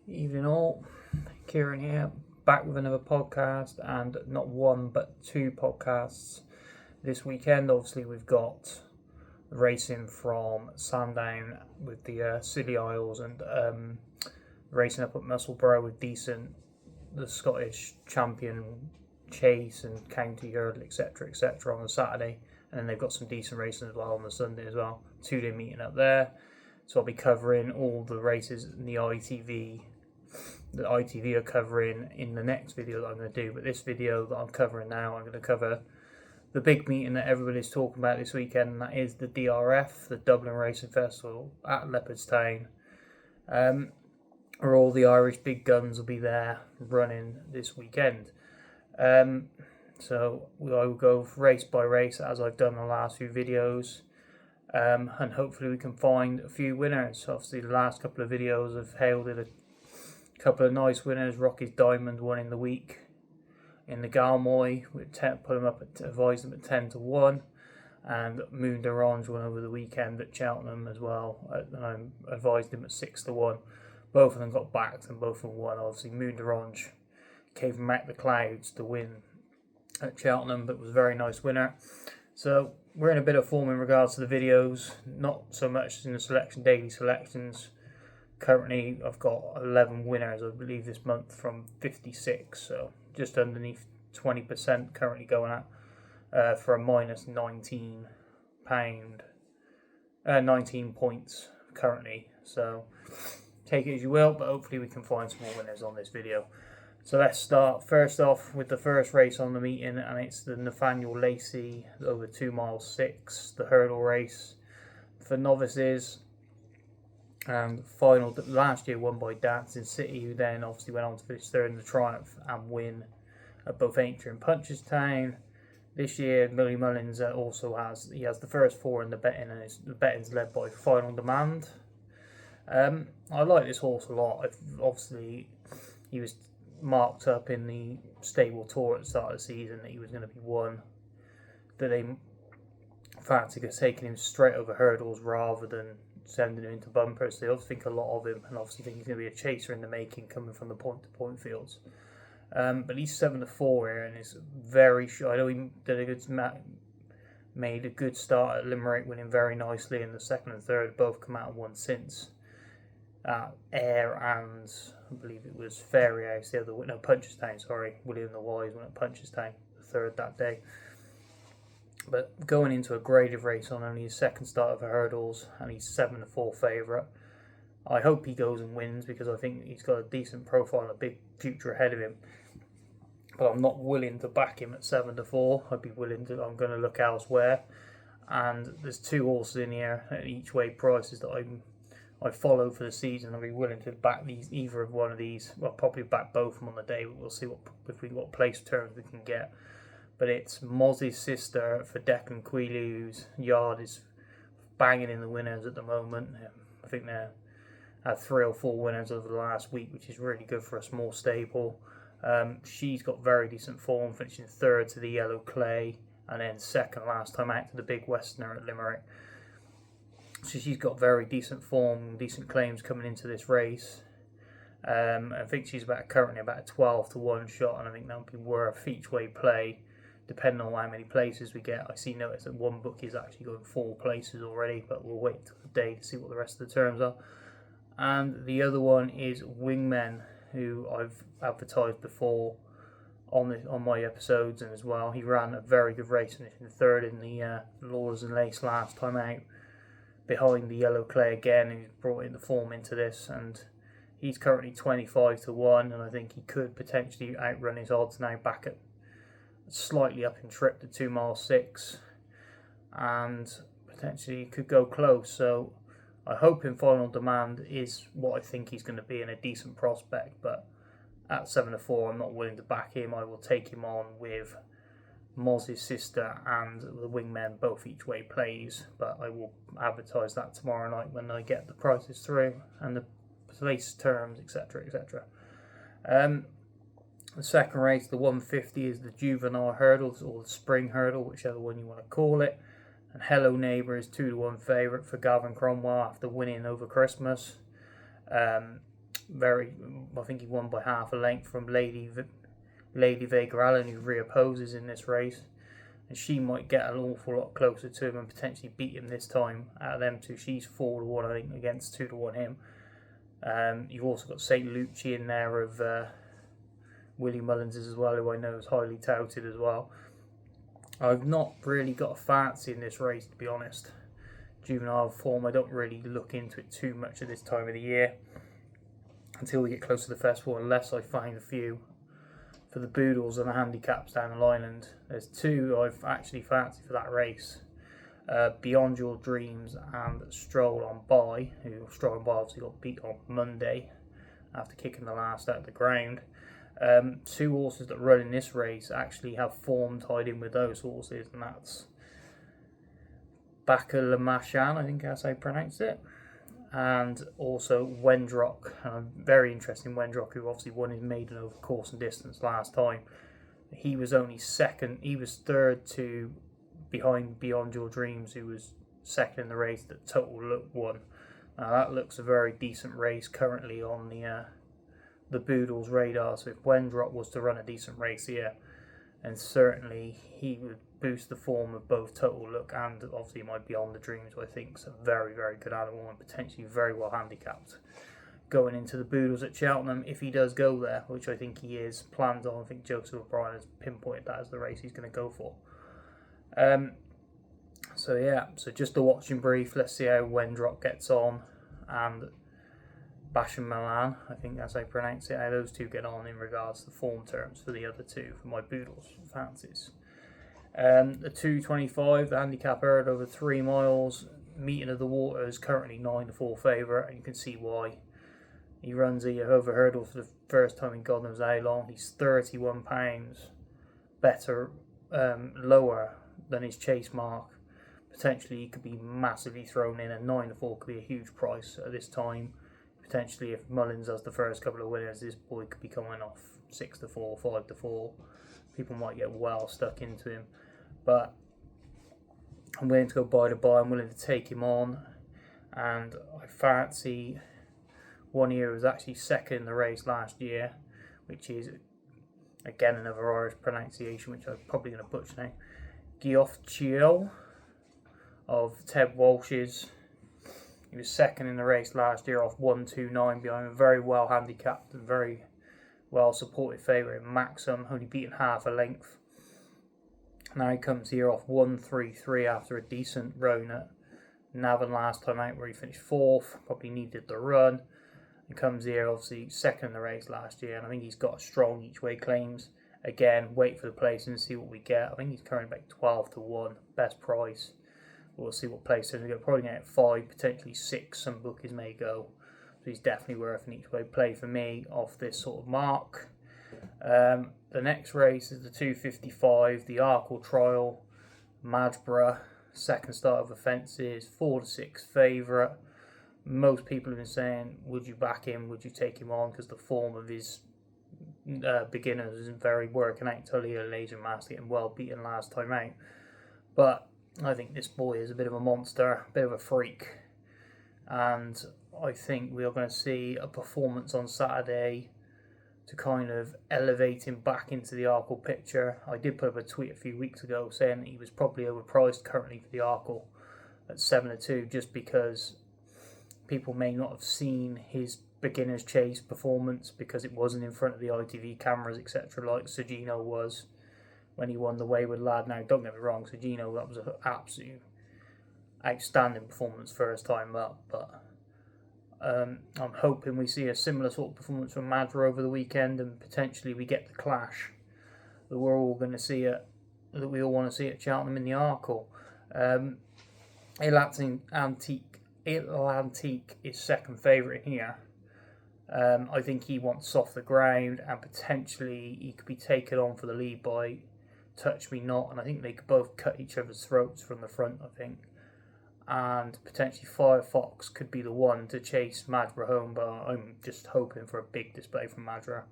Evening all, Kieran here, back with another podcast, and not one but two podcasts this weekend. Obviously, we've got racing from Sandown with the Scilly Isles and racing up at Musselburgh with the Scottish champion chase and county hurdle, etc., on the Saturday, and then they've got some decent racing as well on the Sunday as well. 2-day meeting up there. So I'll be covering all the races in the ITV are covering in the next video that I'm going to do. But this video that I'm covering now, I'm going to cover the big meeting that everybody's talking about this weekend, and that is the DRF, the Dublin Racing Festival at Leopardstown, where all the Irish big guns will be there running this weekend. So I will go race by race as I've done the last few videos. And hopefully we can find a few winners. Obviously the last couple of videos have hailed it a couple of nice winners. Rocky's Diamond won in the week in the Galmoy, advised them at 10-1, and Moon d'Orange won over the weekend at Cheltenham as well, and I advised him at 6-1. Both of them got backed and both of them won. Obviously Moon d'Orange came from out the clouds to win at Cheltenham, but was a very nice winner. So we're in a bit of form in regards to the videos, not so much in the daily selections. Currently, I've got 11 winners, I believe, this month from 56, so just underneath 20% currently going at for a minus £19, 19 points currently. So take it as you will, but hopefully we can find some more winners on this video. So let's start first off with the first race on the meeting, and it's the Nathaniel Lacey over 2 miles 6, the hurdle race for novices. And final last year won by Dancing City, who then obviously went on to finish third in the Triumph and win at both Aintree and Punchestown. This year, Millie Mullins also has the first 4 in the betting, and the betting's led by Final Demand. I like this horse a lot. Obviously, he was marked up in the stable tour at the start of the season that he was going to be one, that they fancied taking him straight over hurdles rather than sending him into bumpers. They also think a lot of him, and obviously think he's going to be a chaser in the making coming from the point-to-point fields. But he's 7-4 here, and is very sure. I know he made a good start at Limerick, winning very nicely, and the second and third both come out and won since. Ayr and I believe it was Fairyhouse, Punchestown, sorry. William the Wise went at Punchestown, the third that day. But going into a graded race on only his second start of the hurdles, and he's 7-4 favourite. I hope he goes and wins, because I think he's got a decent profile and a big future ahead of him. But I'm not willing to back him at 7-4. I'm going to look elsewhere. And there's 2 horses in here at each way prices that I follow for the season. I'll be willing to back either of one of these. Well, probably back both of them on the day, but we'll see what place terms we can get. But it's Mozzie's Sister for Declan Queeley, whose yard is banging in the winners at the moment. I think they had 3 or 4 winners over the last week, which is really good for a small stable. She's got very decent form, finishing third to the Yellow Clay, and then second last time out to the Big Westerner at Limerick. So she's got very decent form, decent claims coming into this race. I think she's currently about a 12-1 shot, and I think that would be worth each way play, depending on how many places we get. I see notice that one book is actually going 4 places already, but we'll wait till the day to see what the rest of the terms are. And the other one is Wingmen, who I've advertised before on my episodes, and as well he ran a very good race, finishing third in the Laws and Lace last time out, behind the Yellow Clay again, who's brought in the form into this, and he's currently 25-1, and I think he could potentially outrun his odds now, back at slightly up in trip to 2 miles 6, and potentially could go close. So I hope in Final Demand is what I think he's going to be, in a decent prospect, but at 7-4 I'm not willing to back him. I will take him on with Mozzie's Sister and the Wingmen, both each way plays, but I will advertise that tomorrow night when I get the prices through and the place terms, etc. The second race, the 150, is the Juvenile Hurdles, or the Spring Hurdle, whichever one you want to call it. And Hello Neighbour is 2-1 favourite for Gavin Cromwell after winning over Christmas. I think he won by half a length from Lady Vega Allen, who reopposes in this race. And she might get an awful lot closer to him and potentially beat him this time. Out of them two, she's 4-1, I think, against 2-1 him. You've also got St. Lucci in there of Willie Mullins as well, who I know is highly touted as well. I've not really got a fancy in this race, to be honest. Juvenile form, I don't really look into it too much at this time of the year until we get close to the festival, unless I find a few for the Boodles and the handicaps down the line. And there's two I've actually fancied for that race. Beyond Your Dreams and Stroll on By, who Stroll on By obviously got beat on Monday after kicking the last out of the ground. Two horses that run in this race actually have form tied in with those horses, and that's Baka Lamachan, I think that's how I pronounce it, and also Wendrock. Very interesting Wendrock, who obviously won his maiden over course and distance last time. He was only second, he was third to behind Beyond Your Dreams, who was second in the race that Total Look won. That looks a very decent race currently on the Boodles' radar. So if Wendrock was to run a decent race here, and certainly he would boost the form of both Total Look and obviously my Beyond the Dreams, who I think is a very, very good animal and potentially very well handicapped going into the Boodles at Cheltenham if he does go there, which I think he is planned on. I think Joseph O'Brien has pinpointed that as the race he's going to go for. So just a watching brief. Let's see how Wendrock gets on, and Basham Milan, I think that's how I pronounce it, how those two get on in regards to form terms for the other two for my Boodles fancies. The 225, the handicap herd over 3 miles, Meeting of the Waters, currently 9-4 favourite, and you can see why. He runs a over hurdle for the first time in God knows how long. He's £31 better, lower than his chase mark. Potentially he could be massively thrown in, and 9-4 could be a huge price at this time. Potentially if Mullins has the first couple of winners, this boy could be coming off 6-4, 5-4. People might get well stuck into him, but I'm willing to go buy to buy. I'm willing to take him on, and I fancy one here who was actually second in the race last year, which is again another Irish pronunciation, which I'm probably going to butcher now. Giofchio of Ted Walsh's. He was second in the race last year off 1-2-9 behind a very well handicapped and very well supported favourite Maxim, only beaten half a length. Now he comes here off 1-3-3 after a decent run at Navan last time out, where he finished 4th, probably needed the run. And comes here obviously second in the race last year, and I think he's got strong each way claims. Again, wait for the place and see what we get. I think he's currently about 12-1, best price. We'll see what place he's probably going to get 5, potentially 6. Some bookies may go. So he's definitely worth an each way play for me off this sort of mark. The next race is the 255, the Arkle Trial, Madborough, second start of offences, 4-6 favourite. Most people have been saying, would you back him, would you take him on, because the form of his beginners isn't very working out. Talia Laser Mask getting well beaten last time out. But I think this boy is a bit of a monster, a bit of a freak, and I think we are going to see a performance on Saturday to kind of elevate him back into the Arkle picture. I did put up a tweet a few weeks ago saying that he was probably overpriced currently for the Arkle at 7-2, just because people may not have seen his beginner's chase performance because it wasn't in front of the ITV cameras, etc., like Sergino was when he won the Wayward Lad. Now, don't get me wrong, Sergino, that was an absolute outstanding performance first time up, but I'm hoping we see a similar sort of performance from Madra over the weekend, and potentially we get the clash that we're all going to see that we all want to see at Cheltenham in the Arkle. Atlantique is second favourite here. I think he wants off the ground, and potentially he could be taken on for the lead by Touch Me Not, and I think they could both cut each other's throats from the front, I think. And potentially Firefox could be the one to chase Madra home, but I'm just hoping for a big display from Madra.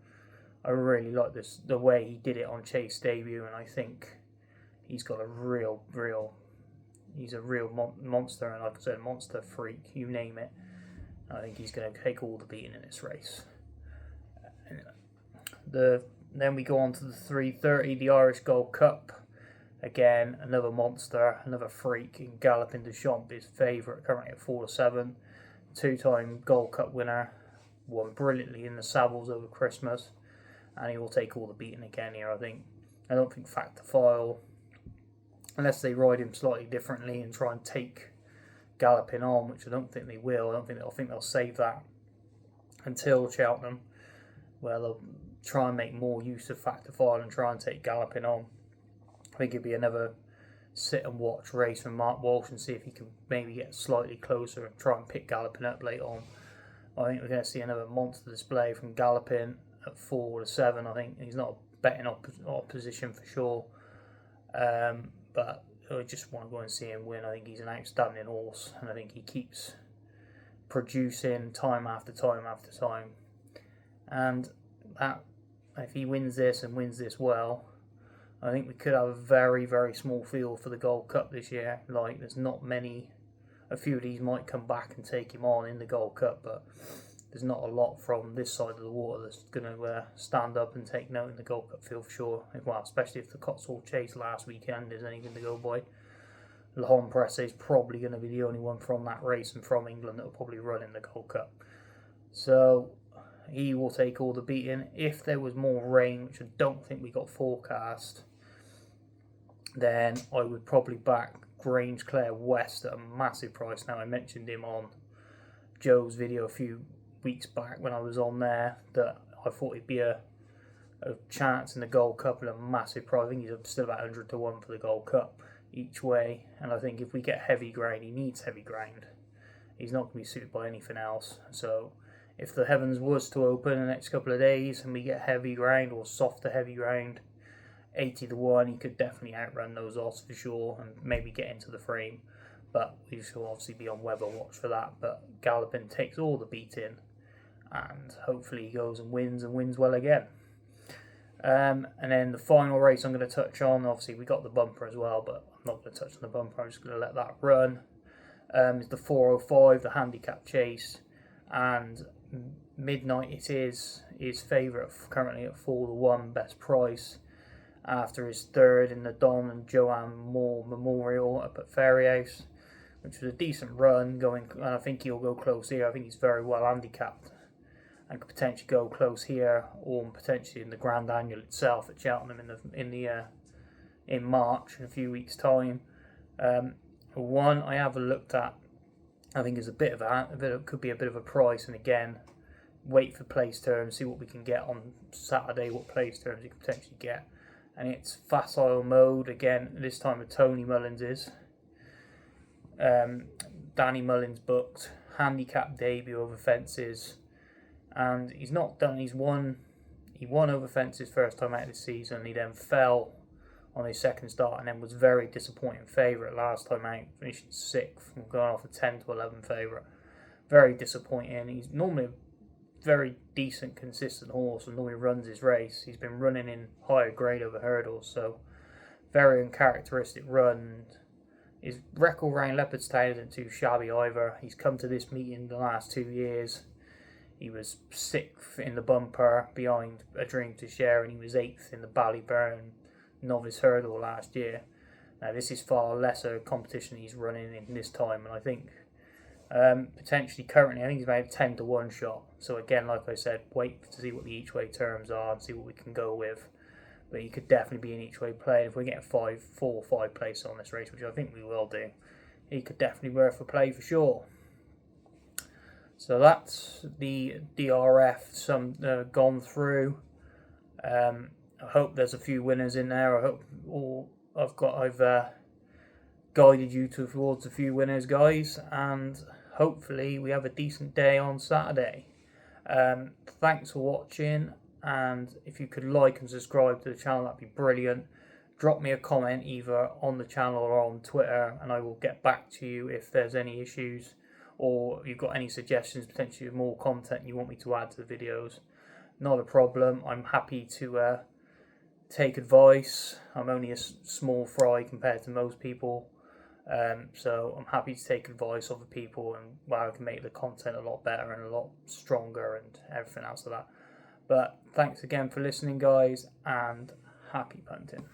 I really like the way he did it on Chase debut, and I think he's got he's a real monster, and like I said, monster freak, you name it. I think he's going to take all the beating in this race. Then we go on to the 3:30, the Irish Gold Cup. Again, another monster, another freak in Galloping Deschamps, his favourite, currently at 4-7. Two-time Gold Cup winner, won brilliantly in the Savills over Christmas, and he will take all the beating again here, I think. I don't think Factor File, unless they ride him slightly differently and try and take Galloping on, which I don't think they will. I think they'll save that until Cheltenham, where they'll try and make more use of Factor File and try and take Galloping on. I think it'd be another sit and watch race from Mark Walsh and see if he can maybe get slightly closer and try and pick Galloping up late on. I think we're going to see another monster display from Galloping at 4-7. I think he's not a betting opposition for sure, but I just want to go and see him win. I think he's an outstanding horse, and I think he keeps producing time after time after time. And that, if he wins this and wins this well, I think we could have a very, very small field for the Gold Cup this year. Like, there's not many. A few of these might come back and take him on in the Gold Cup, but there's not a lot from this side of the water that's going to stand up and take note in the Gold Cup field for sure. Well, especially if the Cotswold Chase last weekend is anything to go by. L'Homme Presse is probably going to be the only one from that race and from England that will probably run in the Gold Cup. So he will take all the beating. If there was more rain, which I don't think we got forecast, then I would probably back Grange Clare West at a massive price. Now, I mentioned him on Joe's video a few weeks back when I was on there, that I thought he'd be a chance in the Gold Cup at a massive price. I think he's still about 100 to 1 for the Gold Cup each way, and I think if we get heavy ground, he needs heavy ground. He's not going to be suited by anything else. So if the heavens was to open in the next couple of days and we get heavy ground or softer heavy ground, 80 to 1, he could definitely outrun those odds for sure and maybe get into the frame. But we shall obviously be on weather watch for that. But Galloping takes all the beating, and hopefully he goes and wins well again. And then the final race I'm going to touch on, obviously we got the bumper as well, but I'm not going to touch on the bumper, I'm just going to let that run. It's the 405, the handicap chase, and Midnight it is his favourite, currently at 4-1, best price, after his third in the Don and Joanne Moore Memorial up at Fairyhouse, which was a decent run going, and I think he'll go close here. I think he's very well handicapped and could potentially go close here, or potentially in the Grand Annual itself at Cheltenham in March, in a few weeks' time. One I haven't looked at, I think is could be a bit of a price, and again, wait for place terms, see what we can get on Saturday, what place terms you could potentially get. And it's Facile Mode again, this time with Tony Mullins is. Danny Mullins booked, handicap debut over fences, and he won over fences first time out this season. He then fell on his second start and then was very disappointing favourite last time out, finishing 6th from going off a 10 to 11 favourite. Very disappointing. He's normally a very decent, consistent horse and normally runs his race. He's been running in higher grade over hurdles, so very uncharacteristic run. His record round Leopardstown isn't too shabby either. He's come to this meeting the last 2 years. He was 6th in the bumper behind A Dream to Share, and he was 8th in the Ballyburn novice hurdle last year. Now this is far lesser competition he's running in this time, and I think potentially currently I think he's about a 10 to 1 shot. So again, like I said, wait to see what the each way terms are and see what we can go with. But he could definitely be an each way play. If we get 4 or 5 places on this race, which I think we will do, he could definitely worth a play for sure. So that's the DRF gone through. I hope there's a few winners in there. I hope I've guided you towards a few winners, guys, and hopefully we have a decent day on Saturday. Thanks for watching, and if you could like and subscribe to the channel, that'd be brilliant. Drop me a comment either on the channel or on Twitter, and I will get back to you if there's any issues, or you've got any suggestions, potentially of more content you want me to add to the videos. Not a problem. I'm happy to take advice. I'm only a small fry compared to most people. So I'm happy to take advice of the people and how I can make the content a lot better and a lot stronger and everything else like that. But thanks again for listening, guys, and happy punting.